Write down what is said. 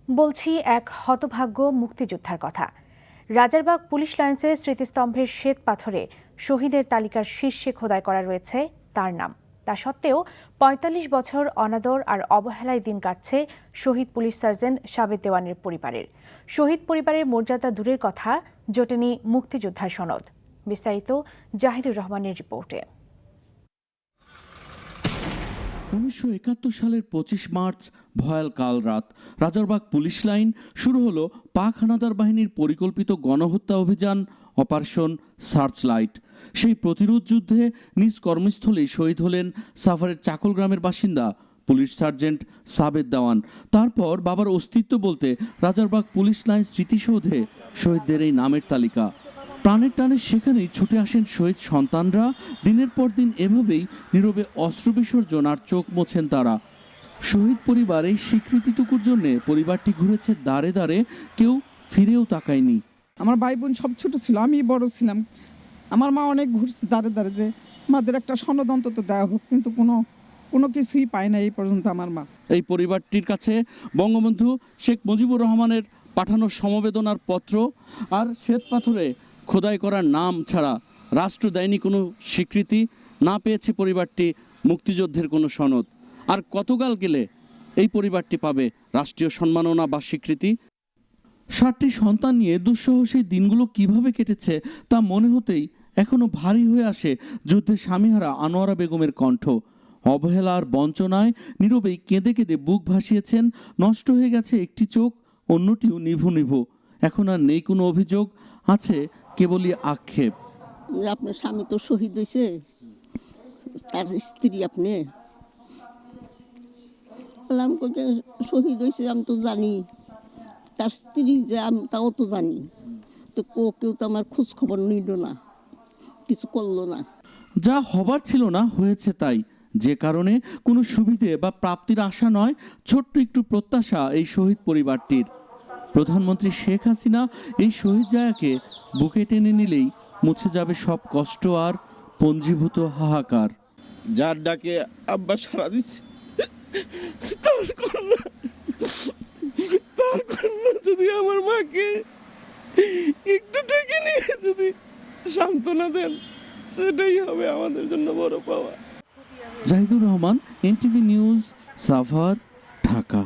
বলছি এক হতভাগ্য মুক্তিযোদ্ধার কথা। রাজারবাগ পুলিশ লাইন্সের স্মৃতিস্তম্ভের শ্বেত পাথরে শহীদের তালিকার শীর্ষে খোদাই করা রয়েছে তার নাম। তা সত্ত্বেও ৪৫ বছর অনাদর আর অবহেলায় দিন কাটছে শহীদ পুলিশ সার্জেন্ট সাবেদ দেওয়ানের পরিবারের। শহীদ পরিবারের মর্যাদা দূরের কথা, জোটেনি মুক্তিযোদ্ধার সনদ। বিস্তারিত জাহিদুর রহমানের রিপোর্টে। ১৯৭১ সালের ২৫ মার্চ ভয়াল কাল রাত রাজারবাগ পুলিশ লাইন শুরু হলো পাক হানাদার বাহিনীর পরিকল্পিত গণহত্যা অভিযান অপারেশন সার্চ লাইট। সেই প্রতিরোধ যুদ্ধে নিজ কর্মস্থলেই শহীদ হলেন সাভারের চাকল গ্রামের বাসিন্দা পুলিশ সার্জেন্ট সাবেদ দেওয়ান। তারপর বাবার অস্তিত্ব বলতে রাজারবাগ পুলিশ লাইন স্মৃতিসৌধে শহীদদের এই নামের তালিকা। প্রাণের টানে সেখানেই ছুটে আসেন শহীদ সন্তানরা। দিনের পর দিন এভাবেই নীরবে অশ্রু বিসর্জন আর চোখ মোছেন তারা। শহীদ পরিবার এই স্বীকৃতিটুকুর জন্য পরিবারটি ঘুরেছে দাঁড়ে দাঁড়ে, কেউ ফিরেও তাকায়নি। আমার ভাই বোন সব ছোট ছিল, আমি বড় ছিলাম। আমার মা অনেক ঘুরছে দাঁড়ে দাঁড়ে যে আমাদের একটা সনদ অন্তত দেওয়া হোক, কিন্তু কোনো কিছুই পায় না এই পর্যন্ত আমার মা। এই পরিবারটির কাছে বঙ্গবন্ধু শেখ মুজিবুর রহমানের পাঠানো সমবেদনার পত্র আর শ্বেত পাথরে খোদাই করার নাম ছাড়া রাষ্ট্র দেয়নি কোনো স্বীকৃতি। না পেয়েছে পরিবারটি মুক্তিযুদ্ধের কোনো সনদ। আর কতকাল গেলে এই পরিবারটি পাবে রাষ্ট্রীয় সম্মাননা বা স্বীকৃতি? ৬০টি সন্তান নিয়ে দুঃসহ সেই দিনগুলো কিভাবে কেটেছে তা মনে হতেই এখনো ভারী হয়ে আসে যুদ্ধে স্বামীহারা আনোয়ারা বেগমের কণ্ঠ। অবহেলার বঞ্চনায় নীরবেই কেঁদে কেঁদে বুক ভাসিয়েছেন। নষ্ট হয়ে গেছে একটি চোখ, অন্যটিও নিভু নিভু। এখন আর নেই কোনো অভিযোগ, আছে কেবলই আক্ষেপ। আপনার স্বামী তো শহীদ হয়েছে, তার স্ত্রী আপনি শহীদ হয়েছে আমি তো জানি, তার স্ত্রী যে আমি তাও তো জানি, তো কেউ তো আমার খোঁজ খবর নিল না, কিছু করলো না। যা হবার ছিল না হয়েছে তাই, যে কারণে কোনো সুবিধে বা প্রাপ্তির আশা নয়, ছোট্ট একটু প্রত্যাশা এই শহীদ পরিবারটির। প্রধানমন্ত্রী শেখ হাসিনা এই শহীদ জায়াকে বুকে টেনে নিলেই মুছে যাবে সব কষ্ট আর পঞ্জীভূত হাহাকার। যার ডাকে আব্বা সারা দিচ্ছে, তার কন্যা যদি আমার মাকে একটু ডেকে নিয়ে যদি সান্ত্বনা দেন, সেটাই হবে আমাদের জন্য বড় পাওয়া। Zahidur Rahman, NTV news, Savar, Dhaka.